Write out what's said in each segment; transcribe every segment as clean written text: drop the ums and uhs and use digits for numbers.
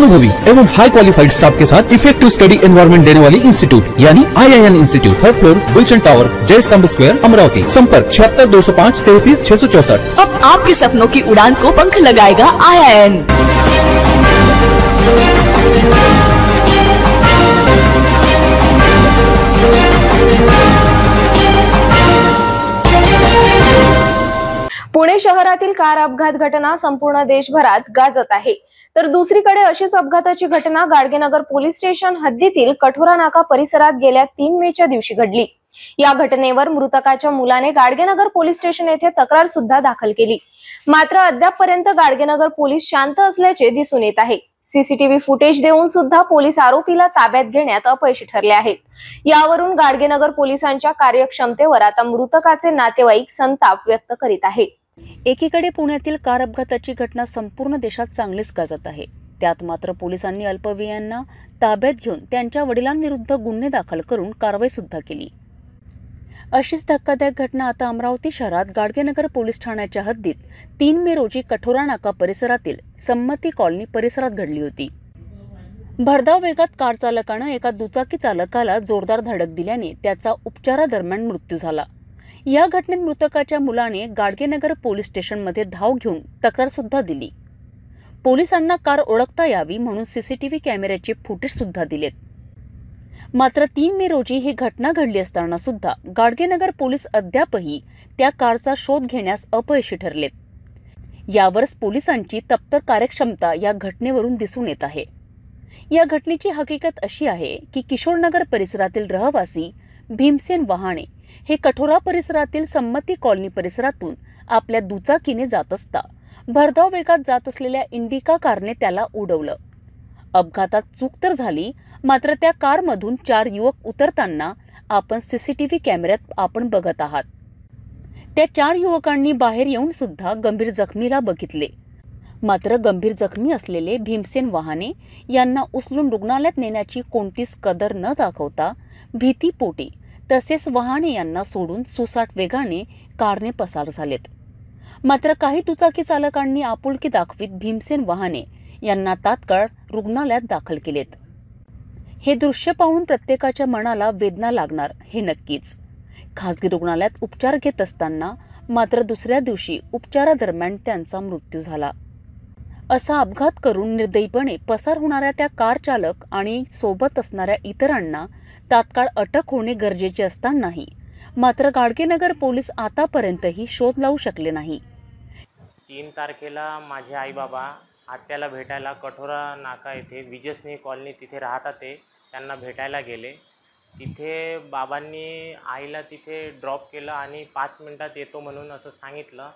अनुभवी एवं हाई qualified staff के साथ इफेक्टिव स्टडी एनवायरमेंट देने वाली इंस्टीट्यूट यानी IIN institute, third floor, Gulshan tower, Jai Stambh square, Amravati. संपर्क 76 205 33 664। अब आपके सपनों की उड़ान को पंख लगाएगा IIN। पुणे शहरातील कार अपघात घटना संपूर्ण देशभरात गाजत आहे, तर दुसरीकडे अशीच अपघाताची घटना गाडगेनगर पोलीस स्टेशन हद्दीतील कठोरा नाका परिसरात गेल्या 3 मेच्या दिवशी घडली। या घटनेवर मृतकाच्या मुलाने गाडगेनगर पोलीस स्टेशन येथे तक्रार सुद्धा दाखल केली, मात्र अद्यापपर्यंत गाडगेनगर पोलीस शांत असल्याचे दिसून येत आहे। सीसीटीव्ही फुटेज देऊन सुद्धा पोलीस आरोपीला ताब्यात घेण्यात अपयशी ठरले आहेत। यावरून गाडगेनगर पोलिसांच्या कार्यक्षमतेवर आता मृतकाचे नातेवाईक संताप व्यक्त करीत आहेत। एकीकडे पुण्यातील कार अपघाताची घटना संपूर्ण देशात चांगलीच गाजत आहे, त्यात मात्र पोलिसांनी अल्पवयीनांना ताब्यात घेऊन त्यांच्या वडिलांविरुद्ध गुन्हे दाखल करून कारवाई सुद्धा केली। अशीच धक्कादायक घटना आता अमरावती शहरात गाडगेनगर पोलीस ठाण्याच्या हद्दीत 3 मे रोजी कठोरा नाका परिसरातील सम्मती कॉलनी परिसरात घडली होती। भरधाव वेगात कार चालकानं एका दुचाकी चालकाला जोरदार धडक दिल्याने त्याचा उपचारादरम्यान मृत्यू झाला। या घटनेत मृतकाच्या मुलाने गाडगेनगर पोलीस स्टेशनमध्ये धाव घेऊन तक्रार सुद्धा दिली। पोलिसांना कार ओळखता यावी म्हणून सीसीटीव्ही कॅमेऱ्याचे फुटेज सुद्धा दिलेत। मात्र 3 मे रोजी ही घटना घडली असताना सुद्धा गाडगेनगर पोलीस अद्यापही त्या कारचा शोध घेण्यास अपयशी ठरलेत। यावरच पोलिसांची तप्त कार्यक्षमता या घटनेवरून दिसून येत आहे। या घटनेची हकीकत अशी आहे की किशोरनगर परिसरातील रहिवासी भीमसेन वहाणे हे कठोरा परिसरातील सम्मती कॉलनी परिसरातून आपल्या दुचाकीने जात असता भरधाव वेगात जात असलेल्या इंडिका कारने त्याला उडवलं। अपघातात चूक तर झाली, मात्र त्या कारमधून 4 युवक उतरताना आपण सीसीटीव्ही कॅमेऱ्यात आपण बघत आहात। त्या 4 युवकांनी बाहेर येऊन सुद्धा गंभीर जखमीला बघितले, मात्र गंभीर जखमी असलेले भीमसेन वहाणे यांना उचलून रुग्णालयात नेण्याची कोणतीच कदर न दाखवता भीतीपोटी तसेच वहाणे यांना सोडून सुसाट वेगाने कारने पसार झालेत। मात्र काही दुचाकी चालकांनी आपुलकी दाखवीत भीमसेन वहाणे यांना तात्काळ रुग्णालयात दाखल केलेत। हे दृश्य पाहून प्रत्येकाच्या मनाला वेदना लागणार हे नक्कीच। खासगी रुग्णालयात उपचार घेत असताना मात्र दुसऱ्या दिवशी उपचारादरम्यान त्यांचा मृत्यू झाला। असा अपघात करून निर्दयीपणे पसार होणाऱ्या त्या कार चालक आणि सोबत असणाऱ्या इतरांना तात्काळ अटक होणे गरजेचे असतानाही मात्र गाडगेनगर पोलीस आतापर्यंतही शोध लावू शकले नाही। 3 तारखेला माझे आई बाबा आत्याला भेटायला कठोरा नाका येथे विजयस्नेही कॉलनी तिथे राहतात त्यांना भेटायला गेले। तिथे बाबांनी आईला तिथे ड्रॉप केलं आणि 5 मिनिटात येतो म्हणून असं सांगितलं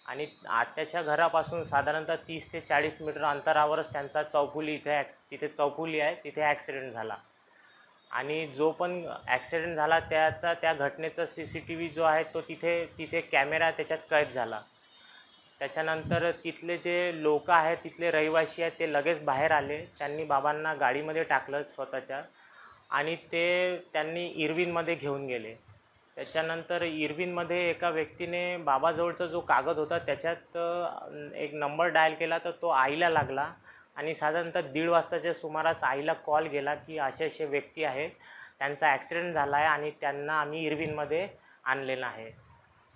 आणि आत्याच्या घरापासून साधारणतः 30 ते 40 मीटर अंतरावरच त्यांचा चौफुली तिथे चौफुली आहे, तिथे ॲक्सिडेंट झाला आणि जो पण ॲक्सिडेंट झाला त्या घटनेचा CCTV जो आहे तो तिथे कॅमेरा त्याच्यात कैद झाला। त्याच्यानंतर तिथले जे लोक आहेत, तिथले रहिवासी आहेत, ते लगेच बाहेर आले। त्यांनी बाबांना गाडीमध्ये टाकलं स्वतःच्या आणि त्यांनी इरविनमध्ये घेऊन गेले। त्याच्यानंतर इरविनमध्ये एका व्यक्तीने बाबाजवळचा जो कागद होता त्याच्यात एक नंबर डायल केला, तर तो आईला लागला आणि साधारणतः 1:30 वाजताच्या सुमारास आईला कॉल गेला की असे व्यक्ती आहेत, त्यांचा ॲक्सिडेंट झाला आहे आणि त्यांना आम्ही इरविनमध्ये आणलेलं आहे।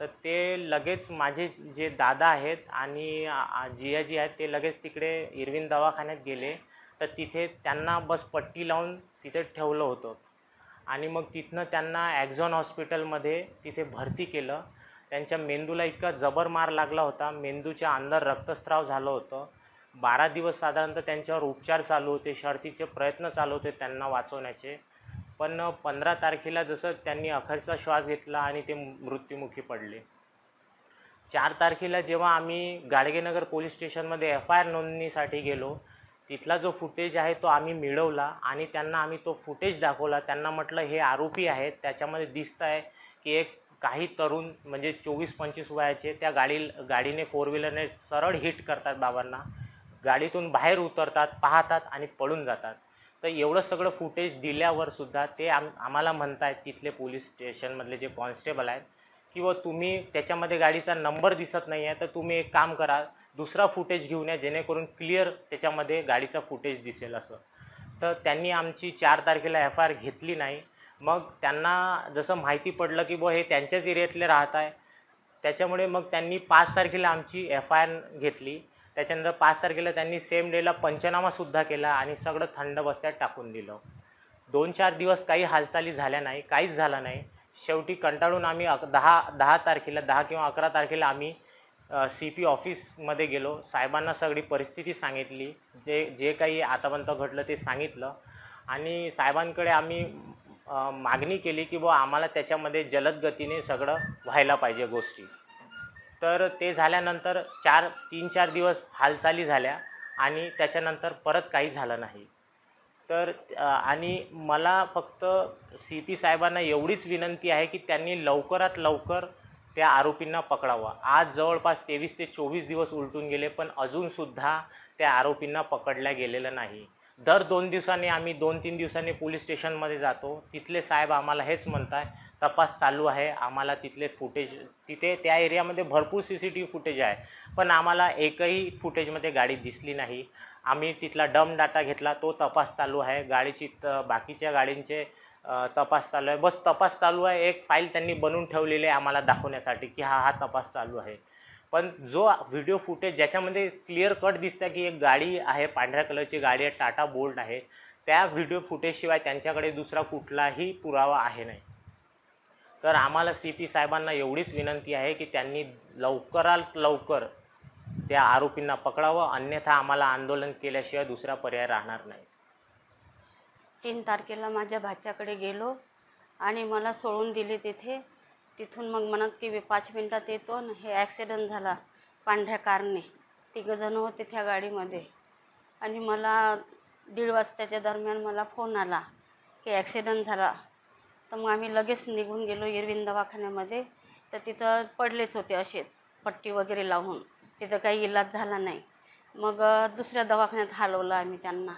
तर ते लगेच माझे जे दादा आहेत आणि जियाजी आहेत ते लगेच तिकडे इरविन दवाखान्यात गेले। तर तिथे त्यांना बस पट्टी लावून तिथे ठेवलं होतं आणि मग तिथनं त्यांना ॲक्झॉन हॉस्पिटलमध्ये तिथे भरती केलं। त्यांच्या मेंदूला इतका जबर मार लागला होता, मेंदूच्या अंदर रक्तस्राव झालं होतं। 12 दिवस साधारणतः त्यांच्यावर उपचार चालू होते, शर्थीचे प्रयत्न चालू होते त्यांना वाचवण्याचे, पण 15 तारखेला जसं त्यांनी अखेरचा श्वास घेतला आणि ते मृत्युमुखी पडले। 4 तारखेला जेव्हा आम्ही गाडगेनगर पोलीस स्टेशनमध्ये FIR नोंदणीसाठी गेलो, तिथला जो फुटेज आहे तो आम्ही मिळवला आणि त्यांना आम्ही तो फुटेज दाखवला। त्यांना म्हटलं हे आरोपी आहेत, त्याच्यामध्ये दिसतं आहे की काही तरुण म्हणजे 24-25 वयाचे त्या गाडीने 4 व्हीलरने सरळ हिट करतात बाबांना, गाडीतून बाहेर उतरतात, पाहतात आणि पळून जातात। तर एवढं सगळं फुटेज दिल्यावर सुद्धा ते आम्हाला म्हणतायत तिथले पोलीस स्टेशनमधले जे कॉन्स्टेबल आहेत की तुम्ही त्याच्यामध्ये गाडीचा नंबर दिसत नाही आहे, तर तुम्ही एक काम करा, दुसरा फुटेज घेऊन या जेणेकरून क्लिअर त्याच्यामध्ये गाडीचा फुटेज दिसेल असं. तर त्यांनी आमची 4 तारखेला FIR घेतली नाही. मग त्यांना जसं माहिती पडलं की हे त्यांच्याच एरियातले राहत आहे, त्याच्यामुळे मग त्यांनी 5 तारखेला आमची FIR घेतली. त्याच्यानंतर 5 तारखेला त्यांनी सेम डेला पंचनामासुद्धा केला आणि सगळं थंड बस्त्यात टाकून दिलं. 2-4 दिवस काही हालचाली झाल्या नाही, काहीच झालं नाही. शेवटी कंटाळून आम्ही 10 तारखेला 10 किंवा 11 तारखेला आम्ही CP ऑफिसमध्ये गेलो. साहेबांना सगळी परिस्थिती सांगितली, जे काही आतापर्यंत घडलं ते सांगितलं आणि साहेबांकडे आम्ही मागणी केली की आम्हाला त्याच्यामध्ये जलद गतीने सगळं व्हायला पाहिजे गोष्टी. तर ते झाल्यानंतर 3-4 दिवस हालचाली झाल्या आणि त्याच्यानंतर परत काही झालं नाही. तर आणि मला फक्त CP साहेबांना एवढीच विनंती आहे की त्यांनी लवकरात लवकर त्या आरोपींना पकडावं. आज जवळपास 23 ते 24 दिवस उलटून गेले, पण अजूनसुद्धा त्या आरोपींना पकडल्या गेलेलं नाही. दर 2 दिवसांनी आम्ही 2-3 दिवसांनी पोलीस स्टेशनमध्ये जातो. तिथले साहेब आम्हाला हेच म्हणतात, तपास चालू आहे. आम्हाला तिथले फुटेज, तिथे त्या एरियामध्ये भरपूर CCTV फुटेज आहे, पण आम्हाला एकही फुटेजमध्ये गाडी दिसली नाही. आम्ही तिथला डम डाटा घेतला, तो तपास चालू आहे. गाडीची बाकीच्या गाडींचे तपास चालू आहे. बस तपास चालू आहे. एक फाईल त्यांनी बनवून ठेवलेली आहे आम्हाला दाखवण्यासाठी की हा तपास चालू आहे. पण जो व्हिडिओ फुटेज ज्याच्यामध्ये क्लिअर कट दिसतं की एक गाडी आहे, पांढऱ्या कलरची गाडी आहे, टाटा बोल्ट आहे, त्या व्हिडिओ फुटेजशिवाय त्यांच्याकडे दुसरा कुठलाही पुरावा आहे नाही. तर आम्हाला CP साहेबांना एवढीच विनंती आहे की त्यांनी लवकरात लवकर त्या आरोपींना पकडावं, अन्यथा आम्हाला आंदोलन केल्याशिवाय दुसरा पर्याय राहणार नाही. 3 तारखेला माझ्या भाच्याकडे गेलो आणि मला सोडून दिले तिथे. तिथून मग म्हणत की 5 मिनटात येतो आणि हे ॲक्सिडेंट झाला पांढऱ्या कारने. 3 जण होते त्या गाडीमध्ये आणि मला 1:30 वाजताच्या दरम्यान मला फोन आला की ॲक्सिडेंट झाला. तर मग आम्ही लगेच निघून गेलो इरविन दवाखान्यामध्ये. तर तिथं पडलेच होते असेच पट्टी वगैरे लावून, तिथं काही इलाज झाला नाही. मग दुसऱ्या दवाखान्यात हलवलं आम्ही त्यांना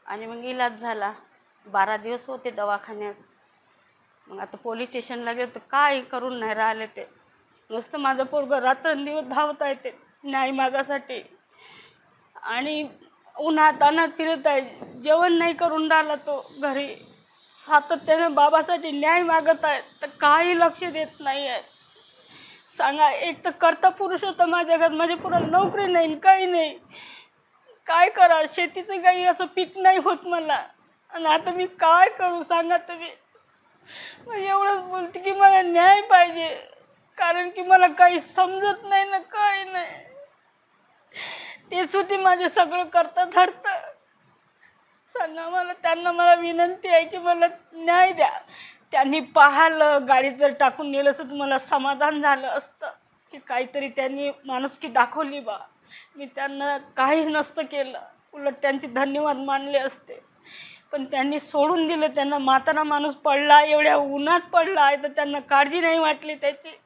आणि मग इलाज झाला. 12 दिवस होते दवाखान्यात. मग आता पोलीस स्टेशनला गेलो तर काय करून नाही राहिले ते. नुसतं माझं पोरगं रात्रंदिवस धावत आहे ते न्याय मागासाठी आणि उन्हात अनात फिरत आहे. जेवण नाही करून राहिला तो घरी. सातत्यानं बाबासाठी न्याय मागत आहे तर काही लक्ष देत नाही आहे. सांगा, एक तर कर्ता पुरुष होता माझ्या घरात, माझ्या पुराला नोकरी नाही, काही नाही. काय करा, शेतीचं काही असं पीक नाही होत मला. आणि आता मी काय करू सांगा तुम्ही. एवढंच बोलते की मला न्याय पाहिजे, कारण की मला काही समजत नाही ना, काही नाही. तेच होती माझे सगळं करता धरता. सांगा मला, त्यांना मला विनंती आहे की मला न्याय द्या. त्यांनी पाहिलं, गाडीत जर टाकून नेलं असतं तर मला समाधान झालं असतं की काहीतरी त्यांनी माणुसकी दाखवली बा. मी त्यांना काहीच नसतं केलं, उलट त्यांचे धन्यवाद मानले असते. पण त्यांनी सोडून दिलं. त्यांना म्हातारा माणूस पडला, एवढ्या उन्हात पडला आहे तर त्यांना काळजी नाही वाटली त्याची.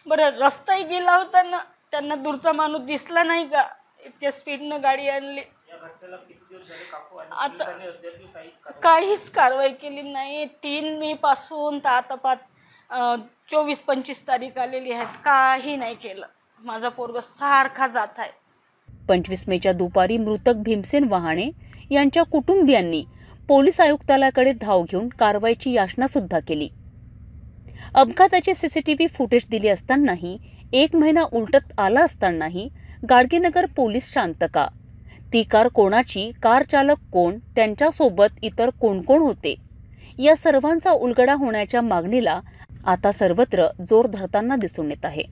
बरं, रस्ताही गेला होता ना, त्यांना दूरचा माणूस दिसला नाही का, इतक्या स्पीडनं गाडी आणली. आता काहीच कारवाई केली नाही. 3 मे पासून तर आता 24-25 तारीख आलेली आहेत, काही नाही केलं. माझा पोरगा सारखा जात आहे. 25 मेच्या दुपारी मृतक भीमसेन वहाणे यांच्या कुटुंबियांनी पोलीस आयुक्तालयाकडे धाव घेऊन कारवाईची याचना सुद्धा केली. अपघाताचे CCTV फुटेज दिले असतानाही, 1 महिना उलटत आला असतानाही गाडगेनगर पोलीस शांत का? ती कार कोणाची, कार चालक कोण, त्यांच्यासोबत इतर कोण कोण होते, या सर्वांचा उलगडा होण्याच्या मागणीला आता सर्वत्र जोर धरताना दिसून येत आहे.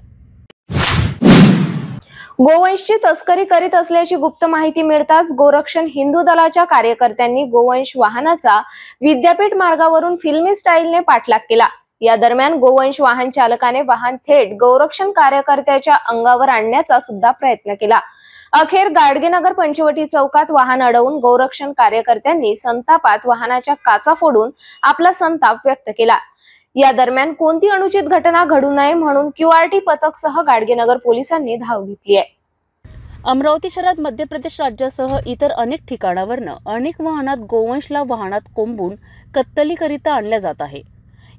गोवंशची तस्करी करीत असल्याची गुप्त माहिती मिळताच गोरक्षण हिंदू दलाच्या कार्यकर्त्यांनी गोवंश वाहनाचा विद्यापीठ मार्गावरून फिल्मी स्टाईलने पाठलाग केला. या दरम्यान गोवंश वाहन चालकाने वाहन थेट गोरक्षण कार्यकर्त्याच्या अंगावर आणण्याचा सुद्धा प्रयत्न केला. अखेर गाडगेनगर पंचवटी चौकात वाहन अडवून गोरक्षण कार्यकर्त्यांनी संतापात वाहनाच्या काचा फोडून आपला संताप व्यक्त केला. या दरम्यान कोणती अनुचित घटना घडू नये म्हणून QRT पथकसह गाडगेनगर पोलिसांनी धाव घेतली आहे. अमरावती शहरात मध्य प्रदेश राज्यासह इतर अनेक ठिकाणावरनं अनेक वाहनात गोवंशला वाहनात कोंबून कत्तलीकरिता आणल्या जात आहे.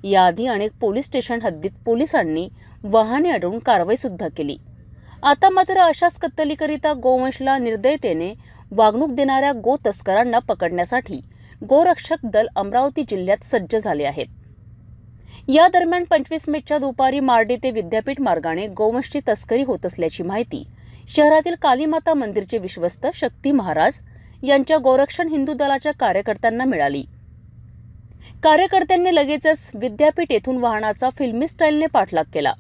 याआधी अनेक पोलीस स्टेशन हद्दीत पोलिसांनी वाहने अडवून कारवाई सुद्धा केली. आता मात्र अशाच कत्तलीकरिता गोवंशला निर्दयतेने वागणूक देणाऱ्या गो तस्करांना पकडण्यासाठी गोरक्षक दल अमरावती जिल्ह्यात सज्ज झाले आहेत. या दरम्यान 25 मेच्या दुपारी मार्डी ते विद्यापीठ मार्गाने गोवंशची तस्करी होत असल्याची माहिती शहरातील कालीमाता मंदिरचे विश्वस्त शक्ती महाराज यांच्या गोरक्षण हिंदू दलाच्या कार्यकर्त्यांना मिळाली. कार्यकर्त्यांनी लगेचच विद्यापीठ येथून वाहनाचा फिल्मी स्टाईलने पाठलाग केला.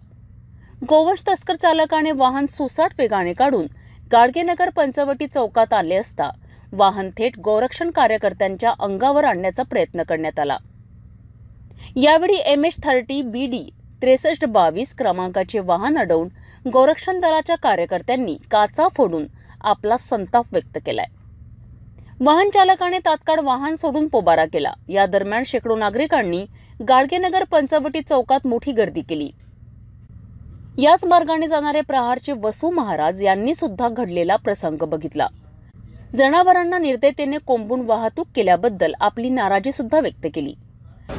गोवंश तस्कर चालकाने वाहन सुसाट वेगाने काढून गाडगेनगर पंचवटी चौकात आले असता वाहन थेट गोरक्षण कार्यकर्त्यांच्या अंगावर आणण्याचा प्रयत्न करण्यात आला. यावेळी MH30 BD 6322 क्रमांकाचे वाहन अडवून गोरक्षण दलाच्या कार्यकर्त्यांनी काचा फोडून आपला संताप व्यक्त केलाय. वाहन चालकाने तात्काळ वाहन सोडून पोबारा केला. या दरम्यान शेकडो नागरिकांनी गाडगेनगर पंचवटी चौकात मोठी गर्दी केली. याच मार्गाने जाणारे प्रहारचे वसू महाराज यांनी सुद्धा घडलेला प्रसंग बघितला. जनावरांना निर्दयतेने कोंबून वाहतूक केल्याबद्दल आपली नाराजी सुद्धा व्यक्त केली.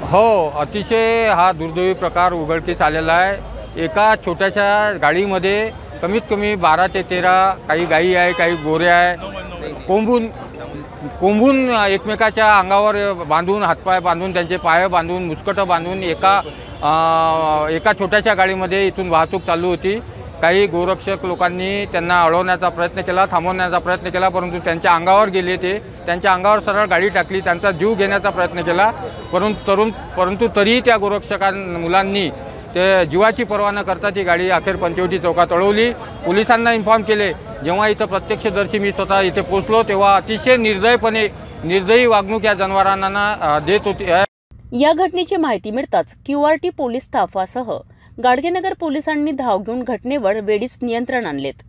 हो, अतिशय हा दुर्दैवी प्रकार उघडकीस आलेला आहे. एका छोट्याशा गाडीमध्ये कमीत कमी 12 ते 13 काही गायी आहे, काही गोऱ्या आहे, कोंबून एकमेकाच्या अंगावर बांधून, हातपाय बांधून, त्यांचे पाय बांधून, मुस्कटं बांधून एका छोट्याशा गाडीमध्ये इथून वाहतूक चालू होती. काही गोरक्षक लोकांनी त्यांना अडवण्याचा प्रयत्न केला, थांबवण्याचा प्रयत्न केला, परंतु त्यांच्या अंगावर गेले. त्यांच्या अंगावर सरळ गाडी टाकली, त्यांचा जीव घेण्याचा प्रयत्न केला. परंतु तरीही त्या मुलांनी ते जीवाची पर्वा न करता ती गाडी अखेर पंचवटी चौकात अडवली. पोलिसांना इन्फॉर्म केले. जेव्हा इथं प्रत्यक्षदर्शी मी स्वतः इथे पोहोचलो तेव्हा अतिशय निर्दयी वागणूक या जनावरांना देत होती. या घटनेची माहिती मिळताच QRT पोलीस स्टाफासह गाडगेनगर पोलिसांनी धाव घेऊन घटनेवर वेळीच नियंत्रण आणलेत.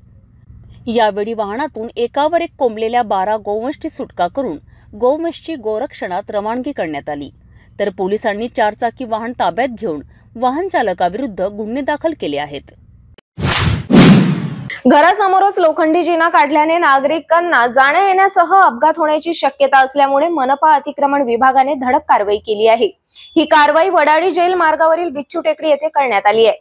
यावेळी वाहनातून एकावर एक कोंबलेल्या 12 गोवंशची सुटका करून गोवंशची गोरक्षणात रवानगी करण्यात आली. तर पोलिसांनी 4 चाकी वाहन ताब्यात घेऊन वाहन चालकाविरुद्ध गुन्हे दाखल केले आहेत. घरासमोरच लोखंडी जिना काढल्याने नागरिकांना जाण्या येण्यासह अपघात होण्याची शक्यता असल्यामुळे मनपा अतिक्रमण विभागाने धडक कारवाई केली आहे. ही कारवाई वडाळी जेल मार्गावरील बिच्छू टेकडी येथे करण्यात आली आहे.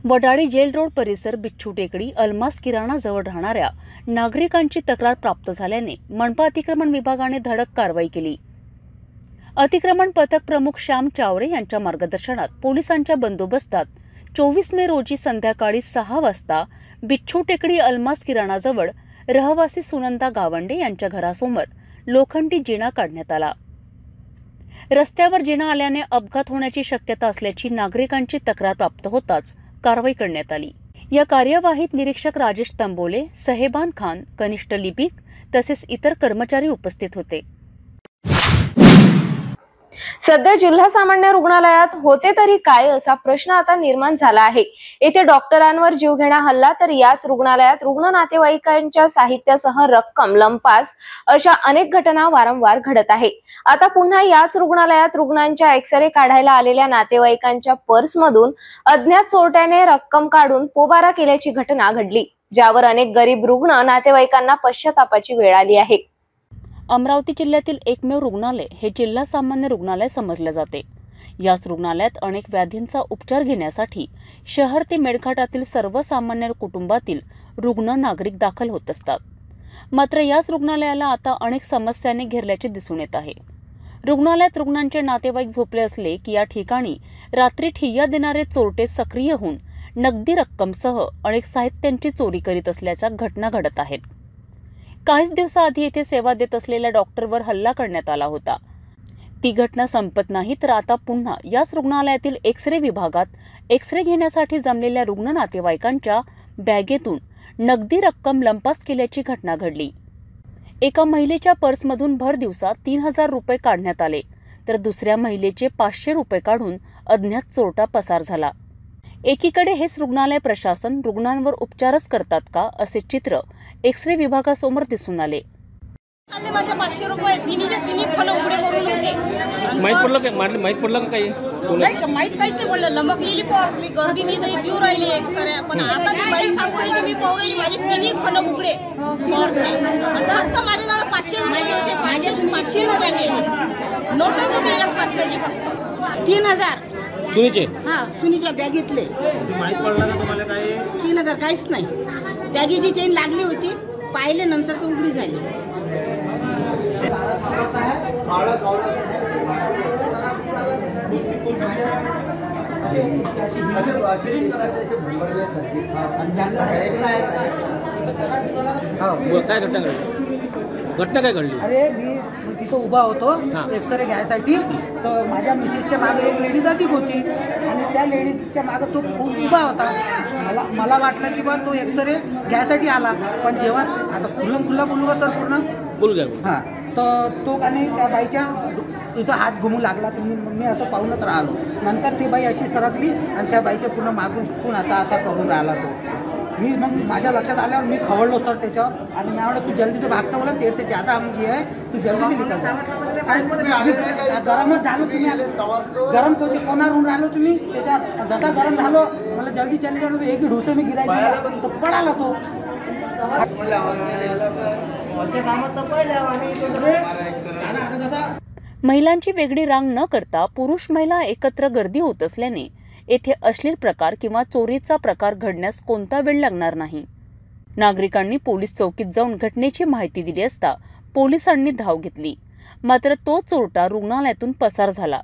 वडाळी जेल रोड परिसर बिच्छू टेकडी अल्मास किराणा जवळ राहणाऱ्या नागरिकांची तक्रार प्राप्त झाल्याने मनपा अतिक्रमण विभागाने धडक कारवाई केली. अतिक्रमण पथक प्रमुख श्याम चावरे यांच्या मार्गदर्शनात पोलिसांच्या बंदोबस्तात 24 मे रोजी संध्याकाळी 6 वाजता बिच्छू टेकडी अल्मास किराणाजवळ रहवासी सुनंदा गावंडे यांच्या घरासमोर लोखंडी जिना काढण्यात आला. रस्त्यावर जिना आल्याने अपघात होण्याची शक्यता असल्याची नागरिकांची तक्रार प्राप्त होताच कारवाई करण्यात आली. या कार्यवाहीत निरीक्षक राजेश तंबोले, सहेबान खान, कनिष्ठ लिपिक तसेच इतर कर्मचारी उपस्थित होते. सध्या जिल्हा सामान्य रुग्णालयात होते तरी काय असा प्रश्न आता निर्माण झाला आहे. येथे डॉक्टरांवर जीवघेणा हल्ला तर याच रुग्णालयात रुग्ण नातेवाईकांच्या साहित्यासह रक्कम लंपास अशा अनेक घटना वारंवार घडत आहे. आता पुन्हा याच रुग्णालयात रुग्णांच्या एक्सरे काढायला आलेल्या नातेवाईकांच्या पर्समधून अज्ञात चोरट्याने रक्कम काढून पोबारा केल्याची घटना घडली, ज्यावर अनेक गरीब रुग्ण नातेवाईकांना पश्चातापाची वेळ आली आहे. अमरावती जिल्ह्यातील एकमेव रुग्णालय हे जिल्हा सामान्य रुग्णालय समजले जाते. याच रुग्णालयात अनेक व्याधींचा उपचार घेण्यासाठी शहर ते मेळघाटातील सर्वसामान्य कुटुंबातील रुग्ण नागरिक दाखल होत असतात. मात्र याच रुग्णालयाला आता अनेक समस्यांनी घेरल्याचे दिसून येत आहे. रुग्णालयात रुग्णांचे नातेवाईक झोपले असले की या ठिकाणी रात्री ठिय्या देणारे चोरटे सक्रिय होऊन नगदी रक्कमसह अनेक साहित्यांची चोरी करीत असल्याच्या घटना घडत आहेत. काहीच दिवसाआधी येथे सेवा देत असलेल्या डॉक्टरवर हल्ला करण्यात आला होता. ती घटना संपत नाही तर आता पुन्हा याच रुग्णालयातील एक्सरे विभागात एक्सरे घेण्यासाठी जमलेल्या रुग्ण नातेवाईकांच्या बॅगेतून नगदी रक्कम लंपास केल्याची घटना घडली. एका महिलेच्या पर्समधून भर दिवसा 3000 रुपये काढण्यात आले तर दुसऱ्या महिलेचे 500 रुपये काढून अज्ञात चोरटा पसार झाला. एकीकडे हेच रुग्णालय प्रशासन रुग्णांवर उपचारच करतात का असे चित्र एक्सरे विभागासमोर दिसून आले. माझे 500 रुपये तिन्ही फल उघडे करून होते. माहित पडलं का काही? माहित काहीच नाही पडलं. लमकलेली पर्स मी गर्दीने नाही देऊ राहिली एक्सरे, पण आता ती बाई सांगू राहिली मी पाहू राहिली माझे तिन्ही फल उघडे. आता माझ्याजवळ 500 रुपये होते. 500 रुपये नोट दिल्या 500ची फक्त 3000 सुनीचे सुनीच्या बॅगेतले. माहित पडलं का तुम्हाला काय? तिनं तर काहीच नाही. बॅगेची चेन लागली होती, पाहिले नंतर ती उघडी झाली. काय घटना काय घडली? अरे मी तिथं उभा होतो एक्सरे घ्यायसाठी, तर माझ्या मिसेसच्या मागे एक लेडीज अधिक होती आणि त्या लेडीजच्या मागे तो खूप उभा होता. मला वाटलं की बा तो एक्सरे घ्यायसाठी आला, पण जेव्हा आता खुल्ला बोलू का सर पूर्ण बोलू द्या. हां, तर तो आणि त्या बाईच्या इथं हात घुमू लागला. तर मी असं पाहूनच राहिलो. नंतर ती बाई अशी सरकली आणि त्या बाईच्या पूर्ण मागून असा करून राहिला तो. मी मग माझ्या लक्षात आल्यावर मी खवळलो सर त्याच्यावर आणि मी म्हटलं तू जल्दी से भागता बोला, तेर से ज़्यादा हम जी आहे, तू जल्दी से निकल. गरमच झालो तुम्ही, गरम कोणावरून राहिलो तुम्ही त्याच्यात. जसा गरम झालो मला जल्दी चले जाणं, एक ढोसे मी गिरायची तर पडाला तो. महिलांची वेगळी रांग न करता पुरुष महिला एकत्र गर्दी होत असल्याने येथे अश्लील प्रकार किंवा चोरीचा प्रकार घडण्यास कोणता वेळ लागणार नाही. नागरिकांनी पोलीस चौकीत जाऊन घटनेची माहिती दिली असता पोलिसांनी धाव घेतली, मात्र तो चोरटा रुग्णालयातून पसार झाला.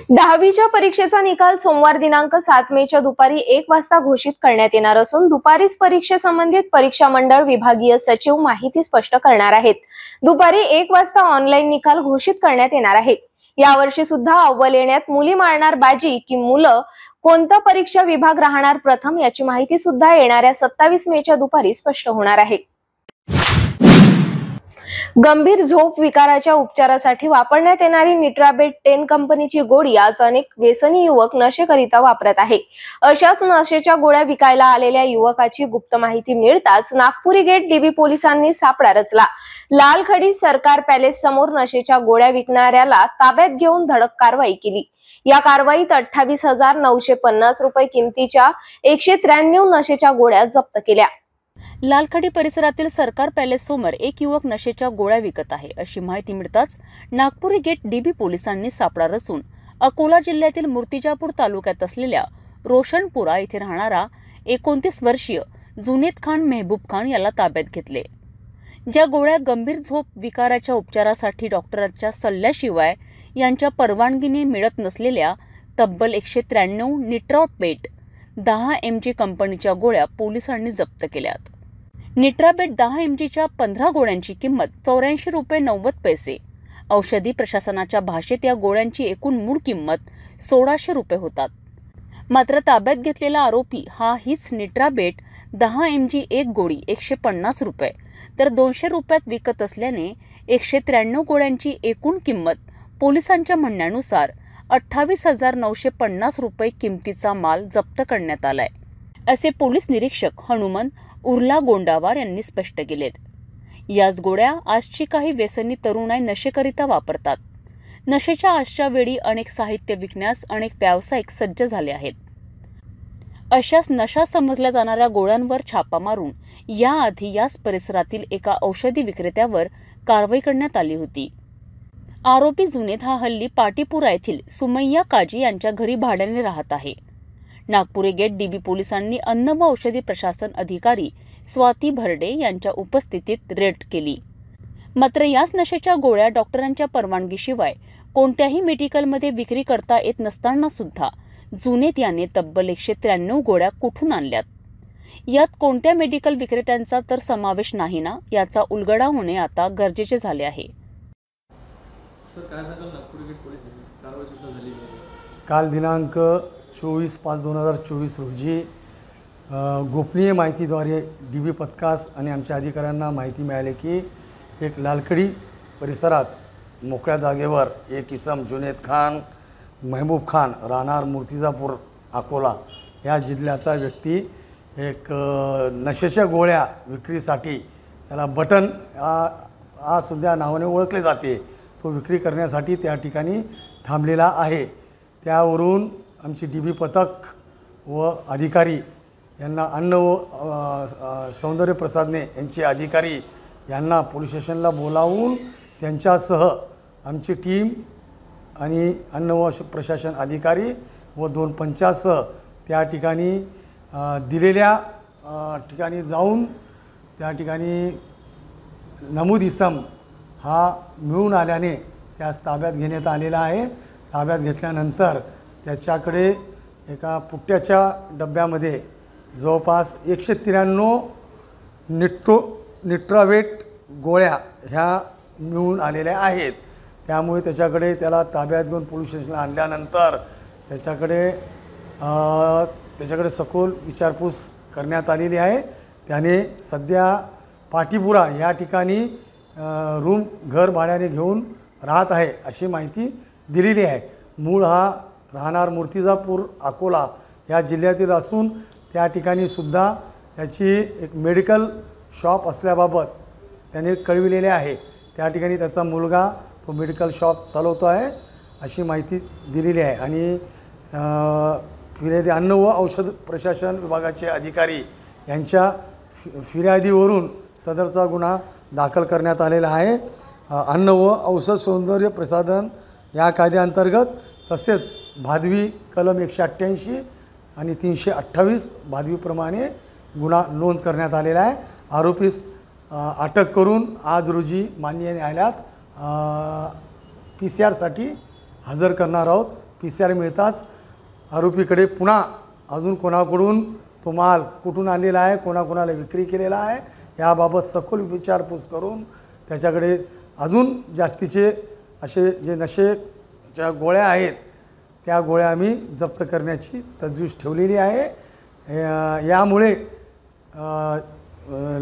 10वीच्या परीक्षेचा निकाल सोमवार दिनांक 7 मेच्या दुपारी 1 वाजता घोषित करण्यात येणार असून दुपारीच परीक्षेसंबंधित परीक्षा मंडळ विभागीय सचिव माहिती स्पष्ट करणार आहेत. दुपारी 1 वाजता ऑनलाईन निकाल घोषित करण्यात येणार आहे. यावर्षी सुद्धा अव्वल येण्यात मुली मारणार बाजी की मुलं, कोणता परीक्षा विभाग राहणार प्रथम याची माहिती सुद्धा येणाऱ्या 27 मेच्या दुपारी स्पष्ट होणार आहे. गंभीर झोप विकाराच्या उपचारासाठी वापरण्यात येणारी निट्राबेट 10 कंपनीची गोळी आज अनेक व्यसनी युवक नशेकरिता वापरत आहे. अशाच नशेच्या गोळ्या विकायला आलेल्या युवकाची गुप्त माहिती मिळताच नागपुरी गेट डीबी पोलिसांनी सापळा रचला. लालखडी सरकार पॅलेस समोर नशेच्या गोळ्या विकणाऱ्याला ताब्यात घेऊन धडक कारवाई केली. या कारवाईत 28,950 रुपये किमतीच्या 193 नशेच्या गोळ्या जप्त केल्या. लालखडी परिसरातील सरकार पॅलेस समोर एक युवक नशेच्या गोळ्या विकत आहे अशी माहिती मिळताच नागपुरी गेट डीबी पोलिसांनी सापळा रचून अकोला जिल्ह्यातील मूर्तिजापूर तालुक्यात असलेल्या रोशनपुरा येथे राहणारा 29 वर्षीय जुनेद खान मेहबूब खान याला ताब्यात घेतले. ज्या गोळ्या गंभीर झोप विकाराच्या उपचारासाठी डॉक्टरांच्या सल्ल्याशिवाय यांच्या परवानगीने मिळत नसलेल्या तब्बल 193 निट्राबेट 10 mg कंपनीच्या गोळ्या पोलिसांनी जप्त केल्यात. निट्राबेट 10 mgच्या 15 गोळ्यांची किंमत 84 रुपये 90 पैसे. औषधी प्रशासनाच्या भाषेत या गोळ्यांची एकूण मूळ किंमत 1600 रुपये होतात. मात्र ताब्यात घेतलेला आरोपी हा हीच निट्राबेट 10 mg एक गोळी 150 रुपये तर 200 रुपयात विकत असल्याने 193 गोळ्यांची एकूण किंमत पोलिसांच्या म्हणण्यानुसार 28,950 रुपये किमतीचा माल जप्त करण्यात आलाय, असे पोलीस निरीक्षक हनुमंत उर्ला गोंडावार यांनी स्पष्ट केलेत. याच गोळ्या आजची काही व्यसनी तरुणाई नशेकरिता वापरतात. नशेच्या आजच्या वेळी अनेक साहित्य विकण्यास अनेक व्यावसायिक सज्ज झाले आहेत. अशाच नशा समजल्या जाणाऱ्या गोळ्यांवर छापा मारून याआधी याच परिसरातील एका औषधी विक्रेत्यावर कारवाई करण्यात आली होती. आरोपी जुनेद हा हल्ली पाटीपुरा येथील सुमैया काजी यांच्या घरी भाड्याने राहत आहे. नागपुरी गेट डीबी पोलिसांनी अन्न व औषधी प्रशासन अधिकारी स्वाती भरडे यांच्या उपस्थितीत रेड केली. मात्र याच नशेच्या गोळ्या डॉक्टरांच्या परवानगीशिवाय कोणत्याही मेडिकलमध्ये विक्री करता येत नसताना सुद्धा जुनेद याने तब्बल 193 गोळ्या कुठून आणल्यात. यात कोणत्या मेडिकल विक्रेत्यांचा तर समावेश नाही ना, याचा उलगडा होणे आता गरजेचे झाले आहे. काल दिनांक 24/5/2024 रोजी गोपनीय माहितीद्वारे डीबी पथकास आणि आमच्या अधिकाऱ्यांना माहिती मिळाली की एक लालखडी परिसरात मोकळ्या जागेवर एक इसम जुनेद खान मेहबूब खान राहणार मूर्तिजापूर अकोला या जिल्ह्यातला व्यक्ती एक नशेच्या गोळ्या विक्रीसाठी त्याला बटन हा सुद्धा नावाने ओळखले जाते, तो विक्री करण्यासाठी त्या ठिकाणी थांबलेला आहे. त्यावरून आमची डीबी पथक व अधिकारी यांना अन्न व सौंदर्य प्रसादने यांचे अधिकारी यांना पोलीस स्टेशनला बोलावून त्यांच्यासह आमची टीम आणि अन्न व प्रशासन अधिकारी व 2 पंचासह त्या ठिकाणी दिलेल्या ठिकाणी जाऊन त्या ठिकाणी नमूद इसम हा मिळून आल्याने त्यास ताब्यात घेण्यात आलेला आहे. ताब्यात घेतल्यानंतर त्याच्याकडे एका पुट्ट्याच्या डब्यामध्ये जवळपास 193 निट्रावेट गोळ्या ह्या मिळून आलेल्या आहेत. त्यामुळे त्याला ताब्यात घेऊन पोलीस स्टेशनला आणल्यानंतर त्याच्याकडे सखोल विचारपूस करण्यात आलेली आहे. त्याने सध्या पाटीपुरा या ठिकाणी घर भाड्याने घेऊन राहत आहे अशी माहिती दिलेली आहे. मूळ हा राहणार मूर्तिजापूर अकोला या जिल्ह्यातील असून त्या ठिकाणी सुद्धा त्याची एक मेडिकल शॉप असल्याबाबत त्याने कळविलेले आहे. त्या ठिकाणी त्याचा मुलगा तो मेडिकल शॉप चालवतो आहे अशी माहिती दिलेली आहे. आणि फिर्यादी अन्न व औषध प्रशासन विभागाचे अधिकारी यांच्या फिर्यादीवरून सदरचा गुन्हा दाखल करण्यात आलेला आहे. अन्न व औषध सौंदर्य प्रसाधन या कायद्याअंतर्गत तसेच भादवी कलम 188 आणि 328 भादवीप्रमाणे गुन्हा नोंद करण्यात आलेला आहे. आरोपीस अटक करून आज रोजी माननीय न्यायालयात PCR हजर करणार आहोत. PCR मिळताच आरोपीकडे पुन्हा अजून कोणाकडून तो माल कुठून आणलेला आहे, कोणाकोणाला विक्री केलेला आहे याबाबत सखोल विचारपूस करून त्याच्याकडे अजून जास्तीचे असे जे नशेच्या गोळ्या आहेत त्या गोळ्या आम्ही जप्त करण्याची तजवीज ठेवलेली आहे. यामुळे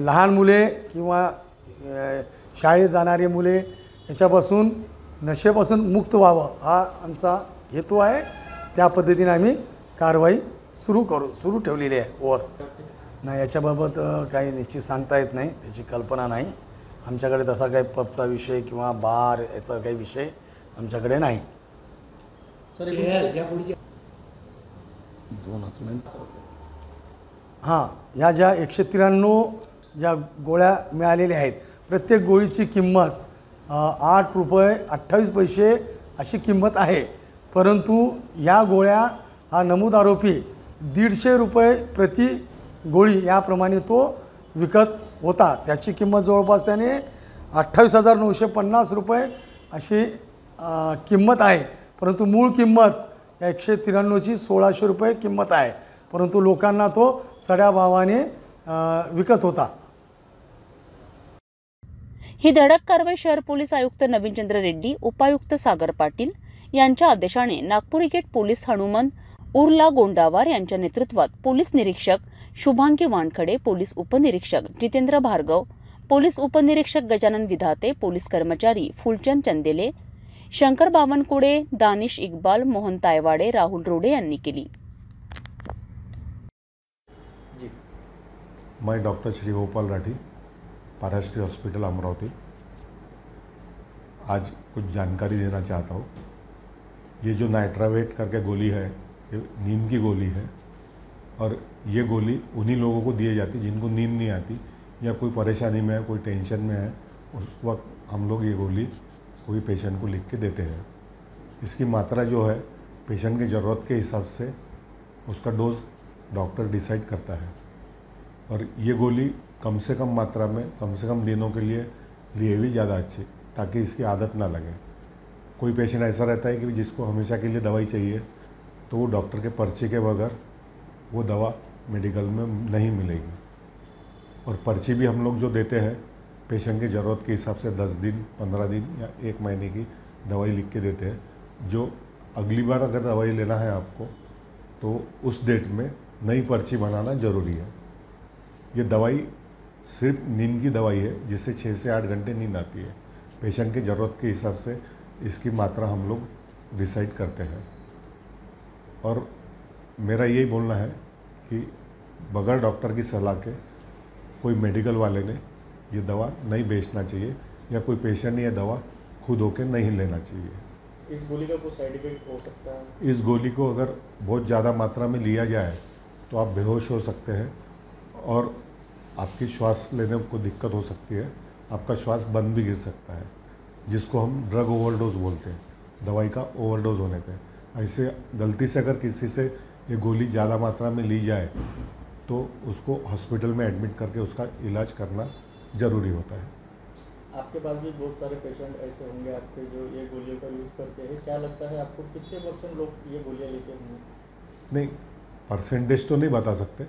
लहान मुले किंवा शाळेत जाणारी मुले याच्यापासून नशेपासून मुक्त व्हावं हा आमचा हेतू आहे. त्या पद्धतीने आम्ही कारवाई सुरू ठेवलेली आहे. नाही, याच्याबाबत काही निश्चित सांगता येत नाही, त्याची कल्पना नाही. आमच्याकडे तसा काही पबचा विषय किंवा बार याचा काही विषय आमच्याकडे नाही. हां, ह्या ज्या 193 ज्या गोळ्या मिळालेल्या आहेत प्रत्येक गोळीची किंमत 8 रुपये 28 पैसे अशी किंमत आहे. परंतु या गोळ्या हा नमूद आरोपी 150 रुपये प्रति गोळी याप्रमाणे तो विकत होता. त्याची किंमत जवळपास त्याने 28,950 रुपये अशी किंमत आहे. परंतु मूळ किंमत 193ची 1,600 रुपये किंमत आहे. परंतु लोकांना तो चढ्या भावाने विकत होता. ही धडक कारवाई शहर पोलीस आयुक्त नवीनचंद्र रेड्डी, उपायुक्त सागर पाटील यांच्या आदेशाने नागपूर गेट पोलीस हनुमंत उर्ला गोंडावार यांच्या नेतृत्वात पोलीस निरीक्षक शुभांगी वानखडे, पोलीस उपनिरीक्षक जितेंद्र भार्गव, पोलीस उपनिरीक्षक गजानन विधाते, पोलीस कर्मचारी फुलचंद चंदेले, शंकर बावनकुळे, दानिश इक्बाल, मोहन तायवाडे, राहुल रोडे यांनी केली. मैं डॉक्टर श्री गोपाल राठी, पाराश्री हॉस्पिटल अमरावती, आज कुछ जानकारी देना चाहता हूँ. ये जो नाइट्रावेट करके गोली है ये नींद की गोली है और ये गोली उन्हीं लोगों को दी जाती जिनको नींद नहीं आती या कोई परेशानी में है, कोई टेंशन में है. उस वक्त हम लोग ये गोली कोई पेशेंट को लिख के देते हैं. इसकी मात्रा जो है पेशेंट की ज़रूरत के हिसाब से उसका डोज डॉक्टर डिसाइड करता है. और ये गोली कम से कम मात्रा में कम से कम दिनों के लिए भी ज़्यादा अच्छी, ताकि इसकी आदत ना लगे. कोई पेशेंट ऐसा रहता है कि जिसको हमेशा के लिए दवाई चाहिए तो वो डॉक्टर के पर्ची के बगैर वो दवा मेडिकल में नहीं मिलेगी. और पर्ची भी हम लोग जो देते हैं पेशेंट की ज़रूरत के हिसाब से 10 दिन 15 दिन या 1 महीने की दवाई लिख के देते हैं. जो अगली बार अगर दवाई लेना है आपको तो उस डेट में नई पर्ची बनाना ज़रूरी है. ये दवाई सिर्फ नींद की दवाई है जिससे 6 से 8 घंटे नींद आती है. पेशेंट की ज़रूरत के हिसाब से इसकी मात्रा हम लोग डिसाइड करते हैं. और मेरा यही बोलना है कि बगैर डॉक्टर की सलाह के कोई मेडिकल वाले ने ये दवा नहीं बेचना चाहिए या कोई पेशेंट ने ये दवा खुद होकर नहीं लेना चाहिए. इस गोली का कोई साइड इफेक्ट हो सकता है? इस गोली को अगर बहुत ज़्यादा मात्रा में लिया जाए तो आप बेहोश हो सकते हैं और आपकी श्वास लेने को दिक्कत हो सकती है. आपका श्वास बंद भी गिर सकता है, जिसको हम ड्रग ओवरडोज बोलते हैं, दवाई का ओवरडोज होने पे. ऐसे गलती से अगर किसी से ये गोली ज़्यादा मात्रा में ली जाए तो उसको हॉस्पिटल में एडमिट करके उसका इलाज करना ज़रूरी होता है। आपके पास भी बहुत सारे पेशेंट ऐसे होंगे आपके जो ये गोलियों का यूज़ करते हैं, क्या लगता है आपको कितने % लोग ये गोलियां लेते होंगे? नहीं, परसेंटेज तो नहीं बता सकते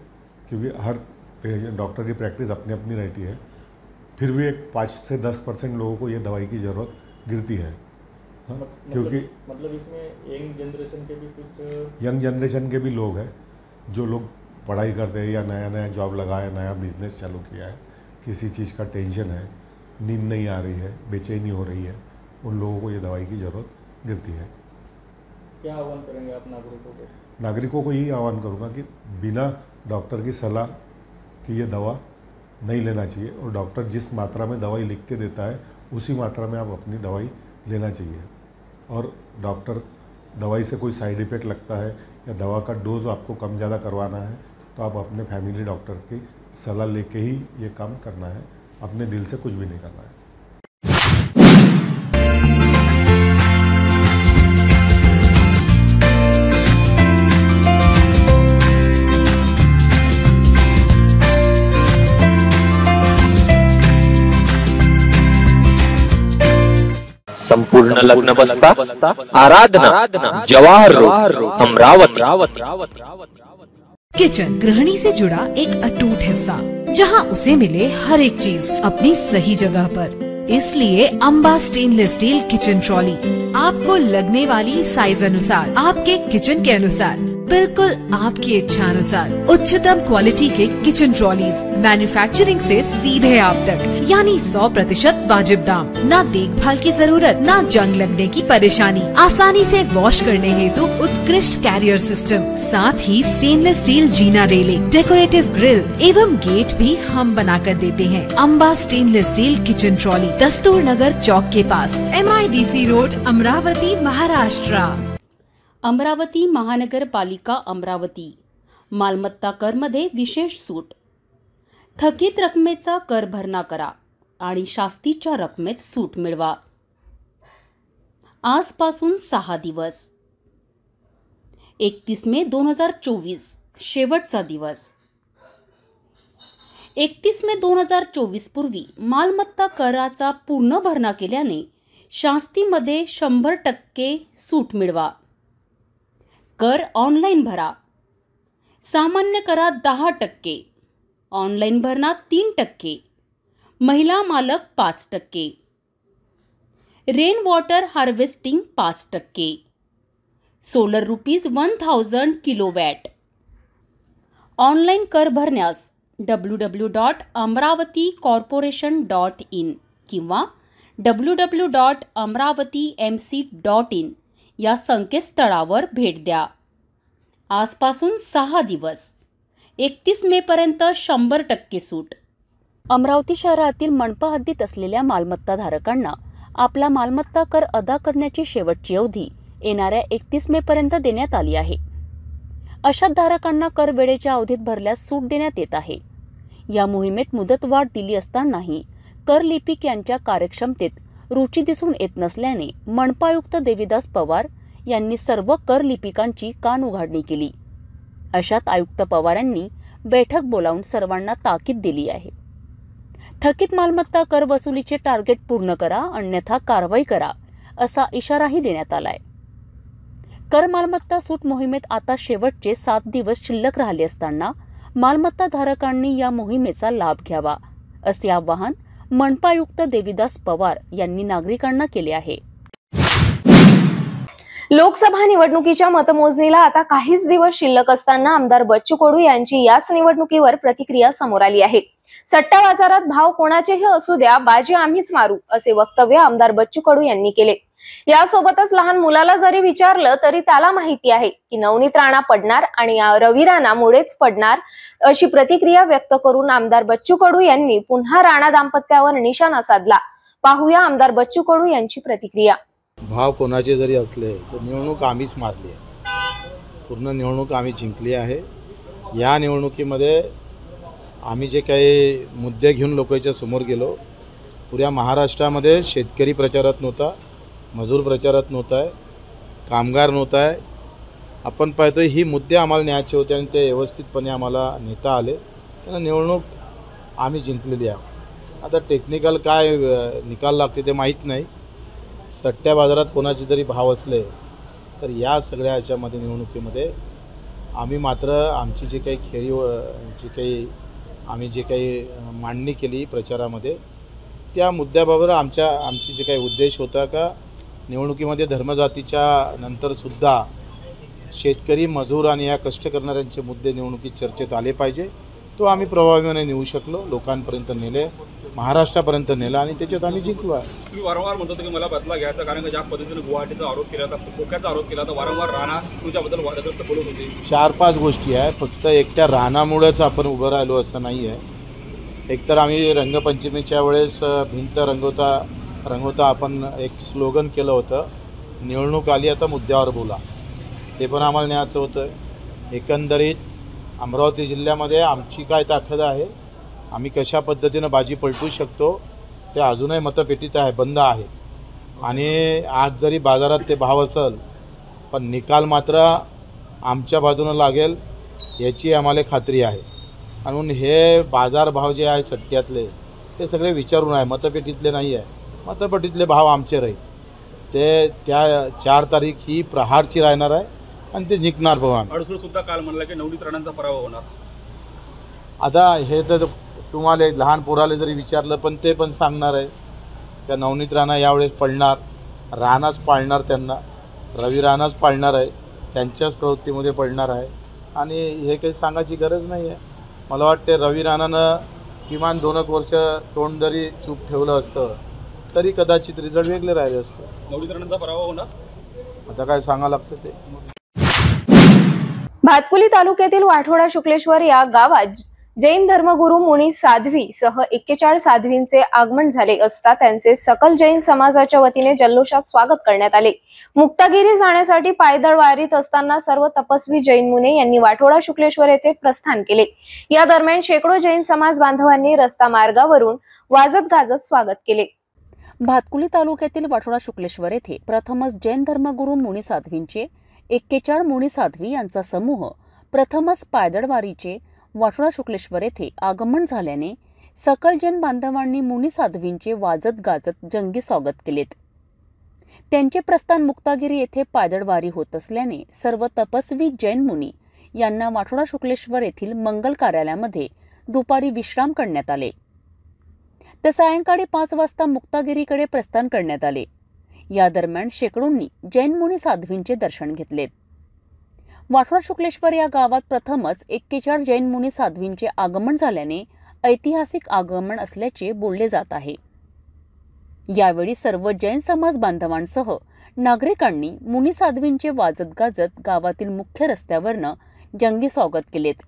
क्योंकि हर डॉक्टर की प्रैक्टिस अपनी अपनी रहती है, फिर भी एक 5 से 10% लोगों को ये दवाई की ज़रूरत गिरती है। हाँ, क्योंकि मतलब इसमें यंग जनरेशन के भी कुछ यंग जनरेशन के भी लोग हैं जो लोग पढ़ाई करते हैं या नया नया जॉब लगा है, नया बिजनेस चालू किया है, किसी चीज़ का टेंशन है, नींद नहीं आ रही है, बेचैनी हो रही है, उन लोगों को ये दवाई की ज़रूरत गिरती है। क्या आह्वान करेंगे आप नागरिकों को? नागरिकों को यही आह्वान करूँगा कि बिना डॉक्टर की सलाह की ये दवा नहीं लेना चाहिए और डॉक्टर जिस मात्रा में दवाई लिख के देता है उसी मात्रा में आप अपनी दवाई लेना चाहिए। और डॉक्टर दवाई से कोई साइड इफ़ेक्ट लगता है या दवा का डोज आपको कम ज़्यादा करवाना है तो आप अपने फैमिली डॉक्टर की सलाह लेके ही ये काम करना है, अपने दिल से कुछ भी नहीं करना है। संपूर्ण लग्न बस्ता आराधना जवाहर रोड अमरावती। किचन गृहिणी से जुड़ा एक अटूट हिस्सा जहां उसे मिले हर एक चीज अपनी सही जगह पर, इसलिए Amba stainless steel kitchen trolley आपको लगने वाली साइज अनुसार, आपके किचन के अनुसार, बिल्कुल आपकी इच्छा अनुसार उच्चतम क्वालिटी के किचन ट्रॉलीज मैन्युफैक्चरिंग से सीधे आप तक, यानी 100% वाजिब दाम, न देखभाल की जरूरत, न जंग लगने की परेशानी, आसानी से वॉश करने हेतु उत्कृष्ट कैरियर सिस्टम, साथ ही स्टेनलेस स्टील जीना रेलिंग, डेकोरेटिव ग्रिल एवं गेट भी हम बना कर देते हैं। Amba stainless steel kitchen trolley, Dastur Nagar चौक के पास, MIDC रोड, अमरावती, महाराष्ट्र। अमरावती महानगरपालिका अमरावती मालमत्ता करमध्ये विशेष सूट, थकीत रकमेचा कर भरणा करा आणि शास्तीच्या रकमेत सूट मिळवा। आजपासून 6 दिवस, 31 मे 2024 शेवटचा दिवस। 31 मे 2024 पूर्वी मालमत्ता कराचा पूर्ण भरणा केल्याने शास्तीमध्ये 100% सूट मिळवा। कर ऑनलाईन भरा, सामान्य करात 10%, ऑनलाईन भरणा 3%, महिला मालक 5%, rain water harvesting 5%, solar ₹1000 kilowatt. Online कर भरण्यास www.amravaticorporation.in किंवा www.amravatimc.in या संकेतस्थळावर भेट द्या। आजपासून 6 दिवस, 31 मे पर्यंत 100% सूट। अमरावती शहरातील मनपा हद्दीत असलेल्या मालमत्ता धारकांना आपला मालमत्ता कर अदा करण्याची शेवटची अवधी येणाऱ्या 31 मे पर्यंत देण्यात आली आहे। अशा धारकांना कर वेळेच्या अवधीत भरल्यास सूट देण्यात येत आहे। या मोहिमेत मुदतवाढ दिली असतानाही कर लिपिक यांच्या कार्यक्षमतेत रुची दिसून येत नसल्याने मनपा आयुक्त देविदास पवार यांनी सर्व कर लिपिकांची कान उघाडणी केली। अशात आयुक्त पवार यांनी बैठक बोलावून सर्वांना ताकीद दिली आहे। थकीत मालमत्ता कर वसुलीचे टार्गेट पूर्ण करा, अन्यथा कारवाई करा असा इशाराही देण्यात आलाय। कर मालमत्ता सूट मोहिमेत आता शेवटचे 7 दिवस शिल्लक राहिले असताना मालमत्ता धारकांनी या मोहिमेचा लाभ घ्यावा असे आवाहन मनपा आयुक्त देविदास पवार यांनी नागरिकांना केले आहे। लोकसभा निवडणुकीच्या मतमोजणीला आता काहीच दिवस शिल्लक असताना आमदार बच्चू कडू यांची याच निवडणुकीवर प्रतिक्रिया समोर आली आहे। सट्टा बाजारात भाव कोणाचेही असू द्या, बाजी आम्हीच मारू असे वक्तव्य आमदार बच्चू कडू यांनी केले। यासोबतच लहान मुलाला जरी विचारलं तरी त्याला माहिती आहे की नवनीत राणा पडणार आणि रवी राणा मुळेच पडणार अशी प्रतिक्रिया व्यक्त करून आमदार बच्चू कडू यांनी पुन्हा राणा दाम्पत्यावर निशाणा साधला। पाहूया आमदार बच्चू कडू यांची प्रतिक्रिया। भाव कोणाचे जरी असले तर निवडणूक आम्हीच मारली आहे, पूर्ण निवडणूक आम्ही जिंकली आहे। या निवडणुकीमध्ये आम्ही जे काही मुद्दे घेऊन लोकांच्या समोर गेलो, पुऱ्या महाराष्ट्रामध्ये शेतकरी प्रचारात नव्हता, मजूर प्रचारात नव्हता आहे, कामगार नव्हता आहे, आपण पाहतोय ही मुद्दे आम्हाला न्यायचे होते आणि ते व्यवस्थितपणे आम्हाला नेता आले. आणि निवडणूक आम्ही जिंकलेली आहे. आता टेक्निकल काय निकाल लागते ते माहीत नाही. सट्ट्या बाजारात कोणाचे जरी भाव असले तर या सगळ्या ह्याच्यामध्ये निवडणुकीमध्ये आम्ही मात्र आमची जे काही आम्ही जे काही मांडणी केली प्रचारामध्ये त्या मुद्द्याबाबत आमची जे काही उद्देश होता का निवडणुकीमध्ये धर्मजातीच्या नंतरसुद्धा शेतकरी मजूर आणि या कष्ट करणाऱ्यांचे मुद्दे निवडणुकीत चर्चेत आले पाहिजे. तो आम्ही प्रभावीपणे नेऊ शकलो, लोकांपर्यंत नेले, महाराष्ट्रापर्यंत नेला आणि त्याच्यात आम्ही जिंकलो आहे. तुम्ही वारंवार म्हणतो की मला बदला घ्यायचा, कारण ज्या पद्धतीने गुवाहाटीचा आरोप केला होता, खोक्याचा आरोप केला होता, वारंवार राणा तुमच्याबद्दल वादग्रस्त बोलत होते. 4-5 गोष्टी आहे. फक्त एकट्या रानामुळेच आपण उभं राहिलो असं नाही आहे. एकतर आम्ही रंगपंचमीच्या वेळेस भिंत रंगवता आपण एक स्लोगन केलं होतं, निवडणूक आली आता मुद्द्यावर बोला. ते पण आम्हाला न्यायचं होतं. एकंदरीत अमरावती जिल्ह्यामध्ये आमची काय ताकद आहे, आम्ही कशा पद्धतीनं बाजी पलटू शकतो ते अजूनही मतपेटीत आहे, बंद आहे. आणि आज जरी बाजारात ते भाव असेल पण निकाल मात्र आमच्या बाजूनं लागेल याची आम्हाला खात्री आहे. म्हणून हे बाजारभाव जे आहे सट्ट्यातले ते सगळे विचारून आहे, मतपेटीतले नाही आहे. मतपेटीतले भाव आमचे राहील. ते त्या 4 तारीख ही प्रहारची राहणार आहे आणि ते जिंकणार भगवान. अडसूळ सुद्धा काल म्हणला की नवनीत राणांचा पराभव होणार. आता हे तर तुम्हाला लहान पोराला जरी विचारलं पण ते पण सांगणार आहे त्या नवनीत राणा यावेळेस पडणार, राणाच पाळणार त्यांना, रवी राणाच पाळणार आहे, त्यांच्याच प्रवृत्तीमध्ये पडणार आहे. आणि हे काही सांगायची गरज नाही आहे. मला वाटते रवी राणानं किमान 2 वर्ष तोंड जरी चूप ठेवलं असतं तरी कदाचित रिझल्ट वेगळे राहिले असतं. नवनीत राणांचा पराभव होणार. आता काय सांगावं लागतं ते. भातकुली तालुक्यातील वाठोडा शुक्लेश्वर या गावात जैन धर्मगुरू मुनी साध्वी सह 41 साध्वींचे आगमन झाले असता त्यांचे सकल जैन समाजाच्या वतीने जल्लोषात स्वागत करण्यात आले. मुक्तागिरी जाण्यासाठी पायदळ वारीत असताना सर्व तपस्वी जैन मुनी यांनी वाठोडा शुक्लेश्वर येथे प्रस्थान केले. या दरम्यान शेकडो जैन समाज बांधवांनी रस्ता मार्गावरून वाजत गाजत स्वागत केले. भातकुली तालुक्यातील वाठोडा शुक्लेश्वर येथे प्रथमच जैन धर्मगुरू मुनी साध्वींचे 41 मुनी साध्वी यांचा समूह प्रथमच पायदळवारीचे वाठोडा शुक्लेश्वर येथे आगमन झाल्याने सकल जैन बांधवांनी मुनी साध्वींचे वाजत गाजत जंगी स्वागत केलेत. त्यांचे प्रस्थान मुक्तागिरी येथे पायदळवारी होत असल्याने सर्व तपस्वी जैन मुनी यांना वाठोडा शुक्लेश्वर येथील मंगल कार्यालयामध्ये दुपारी विश्राम करण्यात आले. तर सायंकाळी 5 वाजता मुक्तागिरीकडे प्रस्थान करण्यात आले. या दरम्यान शेकडोंनी जैन मुनी साध्वींचे दर्शन घेतलेत. वाठोडा शुक्लेश्वर या गावात प्रथमच 41 जैन मुनी साध्वींचे आगमन झाल्याने ऐतिहासिक आगमन असल्याचे बोलले जात आहे. यावेळी सर्व जैन समाज बांधवांसह नागरिकांनी मुनी साध्वींचे वाजत गाजत गावातील मुख्य रस्त्यावरनं जंगी स्वागत केलेत.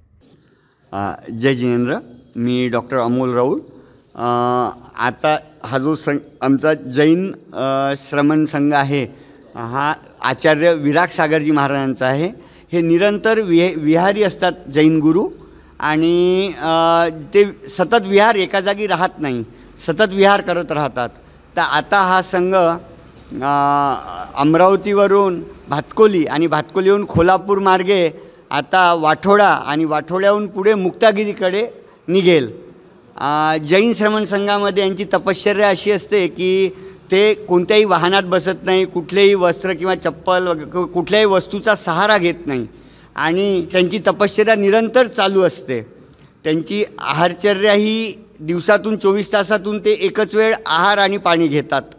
जय जिनेंद्र. मी डॉक्टर अमोल राऊळ. आता हा जो आमचा जैन श्रमण संघ आहे हा आचार्य विराग सागरजी महाराजांचा आहे. हे निरंतर विहारी असतात जैन गुरु आणि ते सतत विहार एका जागी राहत नाही, सतत विहार करत राहतात. तर आता हा संघ अमरावतीवरून भातकोली आणि भातकोलीहून खोलापूर मार्गे आता वाठोडा आणि वाठोड्याहून पुढे मुक्तागिरीकडे निघेल. जैन श्रमण संघामध्ये यांची तपश्चर्या अशी असते की ते कोणत्याही वाहनात बसत नाही, कुठलेही वस्त्र किंवा चप्पल कुठल्याही वस्तूचा सहारा घेत नाही आणि त्यांची तपश्चर्या निरंतर चालू असते. त्यांची आहारचर्या ही दिवसातून 24 तासातून ते एकच वेळ आहार आणि पाणी घेतात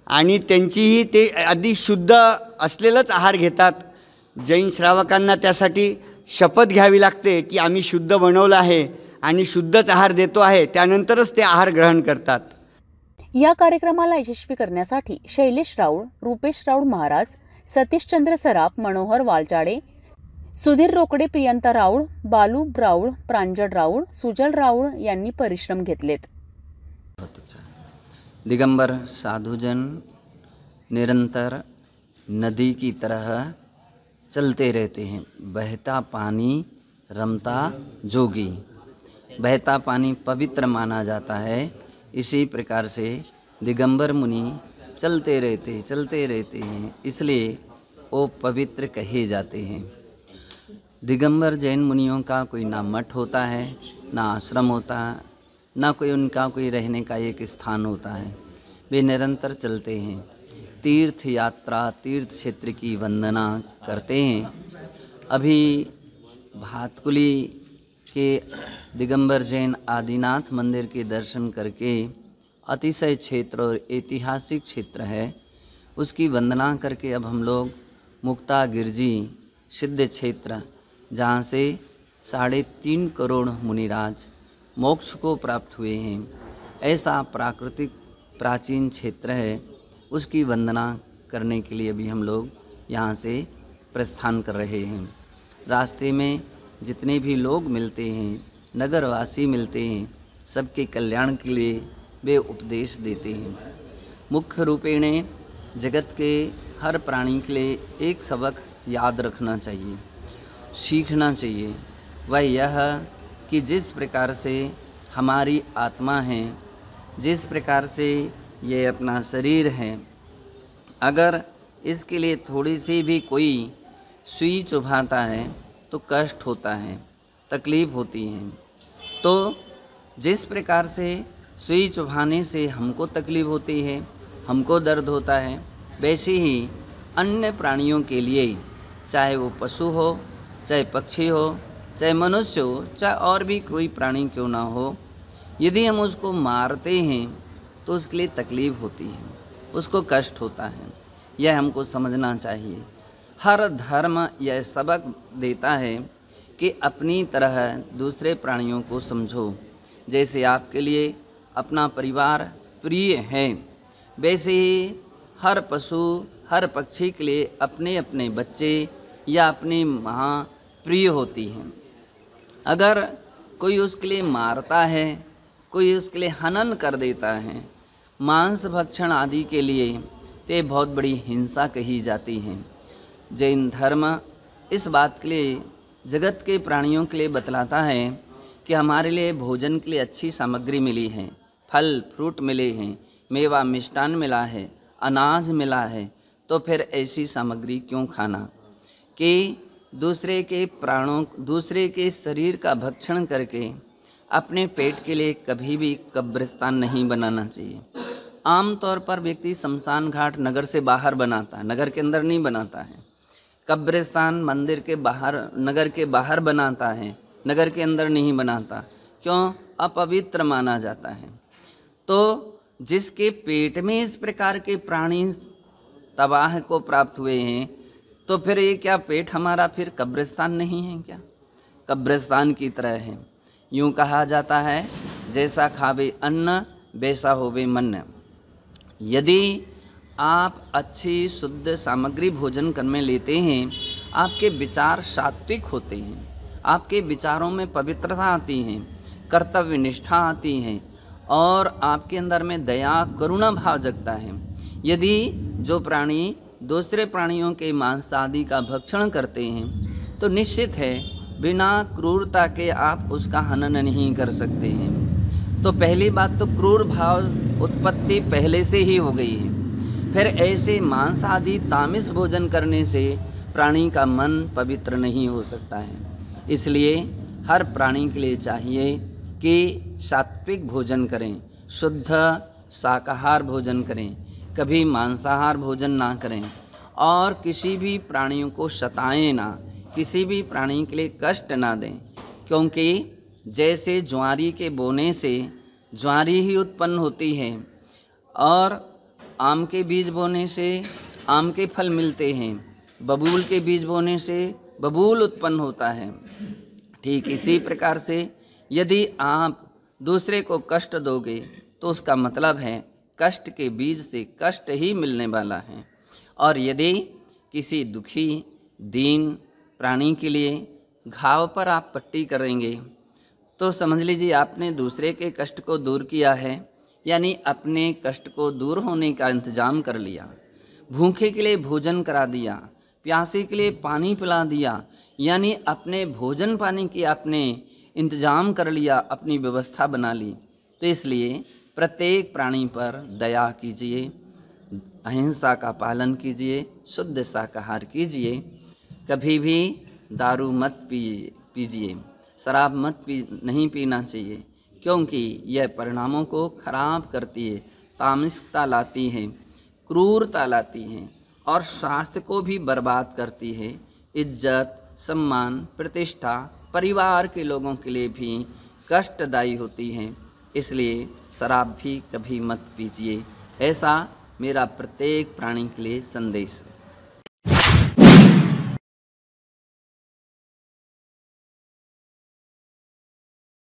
आणि त्यांचीही ते अगदी शुद्ध असलेलंच आहार घेतात. जैन श्रावकांना त्यासाठी शपथ घ्यावी लागते की आम्ही शुद्ध बनवलं आहे आणि शुद्धच आहार देतो आहे, त्यानंतरच ते आहार ग्रहण करतात. या कार्यक्रमाला यशस्वी करण्यासाठी शैलेश राऊळ, रुपेश राऊळ महाराज, सतीशचंद्र सराफ, मनोहर वालचाडे, सुधीर रोकडे, प्रियंता राऊळ, बालू राऊळ, प्रांजळ राऊळ, सुजल राऊळ यांनी परिश्रम घेतलेत. दिगंबर साधुजन निरंतर नदी की तरह चलते रहते हैं. बहता पानी रमता जोगी. बहता पानी पवित्र माना जाता है. इसी प्रकार से दिगंबर मुनि चलते रहते हैं, इसलिए वो पवित्र कहे जाते हैं. दिगंबर जैन मुनियों का कोई ना मठ होता है, ना आश्रम होता है, ना कोई उनका कोई रहने का एक स्थान होता है। वे निरंतर चलते हैं, तीर्थ यात्रा, तीर्थ क्षेत्र की वंदना करते हैं। अभी भातकुली के दिगंबर जैन आदिनाथ मंदिर के दर्शन करके अतिशय क्षेत्र और ऐतिहासिक क्षेत्र है, उसकी वंदना करके अब हम लोग मुक्ता गिरजी सिद्ध क्षेत्र, जहाँ से 3.5 करोड़ मुनिराज मोक्ष को प्राप्त हुए हैं, ऐसा प्राकृतिक प्राचीन क्षेत्र है, उसकी वंदना करने के लिए भी हम लोग यहाँ से प्रस्थान कर रहे हैं। रास्ते में जितने भी लोग मिलते हैं, नगरवासी मिलते हैं, सबके कल्याण के लिए वे उपदेश देते हैं। मुख्य रूपेण जगत के हर प्राणी के लिए एक सबक याद रखना चाहिए, सीखना चाहिए। वह यह कि जिस प्रकार से हमारी आत्मा है, जिस प्रकार से ये अपना शरीर है, अगर इसके लिए थोड़ी सी भी कोई सुई चुभाता है तो कष्ट होता है, तकलीफ़ होती है। तो जिस प्रकार से सुई चुभाने से हमको तकलीफ़ होती है, हमको दर्द होता है, वैसे ही अन्य प्राणियों के लिए, चाहे वो पशु हो, चाहे पक्षी हो, चाहे मनुष्य हो, चाहे और भी कोई प्राणी क्यों ना हो, यदि हम उसको मारते हैं तो उसके लिए तकलीफ़ होती है, उसको कष्ट होता है। यह हमको समझना चाहिए। हर धर्म यह सबक देता है कि अपनी तरह दूसरे प्राणियों को समझो। जैसे आपके लिए अपना परिवार प्रिय है, वैसे ही हर पशु, हर पक्षी के लिए अपने अपने बच्चे या अपनी माँ प्रिय होती हैं। अगर कोई उसके लिए मारता है, कोई उसके लिए हनन कर देता है, मांस भक्षण आदि के लिए, तो ये बहुत बड़ी हिंसा कही जाती है। जैन धर्म इस बात के लिए जगत के प्राणियों के लिए बतलाता है कि हमारे लिए भोजन के लिए अच्छी सामग्री मिली है, फल फ्रूट मिले हैं, मेवा मिष्टान मिला है, अनाज मिला है, तो फिर ऐसी सामग्री क्यों खाना कि दूसरे के प्राणों, दूसरे के शरीर का भक्षण करके अपने पेट के लिए कभी भी कब्रिस्तान नहीं बनाना चाहिए। आम तौर पर व्यक्ति शमशान घाट नगर से बाहर बनाता है, नगर के अंदर नहीं बनाता है। कब्रिस्तान मंदिर के बाहर, नगर के बाहर बनाता है, नगर के अंदर नहीं बनाता। क्यों? अपवित्र माना जाता है। तो जिसके पेट में इस प्रकार के प्राणी तबाह को प्राप्त हुए हैं, तो फिर ये क्या पेट हमारा फिर कब्रिस्तान नहीं है क्या? कब्रिस्तान की तरह है। यूँ कहा जाता है, जैसा खावे अन्न वैसा होवे मन। यदि आप अच्छी शुद्ध सामग्री भोजन करने में लेते हैं, आपके विचार सात्विक होते हैं, आपके विचारों में पवित्रता आती है, कर्तव्य निष्ठा आती है और आपके अंदर में दया करुणा भाव जगता है। यदि जो प्राणी दूसरे प्राणियों के मांस आदि का भक्षण करते हैं, तो निश्चित है बिना क्रूरता के आप उसका हनन नहीं कर सकते हैं। तो पहली बात तो क्रूर भाव उत्पत्ति पहले से ही हो गई है। फिर ऐसे मांस आदि तामस भोजन करने से प्राणी का मन पवित्र नहीं हो सकता है। इसलिए हर प्राणी के लिए चाहिए कि सात्विक भोजन करें, शुद्ध शाकाहार भोजन करें, कभी मांसाहार भोजन ना करें और किसी भी प्राणियों को सताएं ना, किसी भी प्राणी के लिए कष्ट ना दें। क्योंकि जैसे ज्वारी के बोने से ज्वारी ही उत्पन्न होती है और आम के बीज बोने से आम के फल मिलते हैं, बबूल के बीज बोने से बबूल उत्पन्न होता है। ठीक इसी प्रकार से यदि आप दूसरे को कष्ट दोगे तो उसका मतलब है कष्ट के बीज से कष्ट ही मिलने वाला है। और यदि किसी दुखी दीन प्राणी के लिए घाव पर आप पट्टी करेंगे तो समझ लीजिए आपने दूसरे के कष्ट को दूर किया है, यानी अपने कष्ट को दूर होने का इंतजाम कर लिया। भूखे के लिए भोजन करा दिया, प्यासे के लिए पानी पिला दिया, यानी अपने भोजन पानी की आपने इंतजाम कर लिया, अपनी व्यवस्था बना ली। तो इसलिए प्रत्येक प्राणी पर दया कीजिए, अहिंसा का पालन कीजिए, शुद्ध शाकाहार कीजिए, कभी भी दारू मत पीजिए, शराब नहीं पीना चाहिए, क्योंकि यह परिणामों को खराब करती है, तामसिकता लाती है, क्रूरता लाती है और स्वास्थ्य को भी बर्बाद करती है। इज्जत, सम्मान, प्रतिष्ठा परिवार के लोगों के लिए भी कष्टदायी होती हैं। इसलिए शराब भी कभी मत पीजिए। ऐसा मेरा प्रत्येक प्राणी के लिए संदेश है।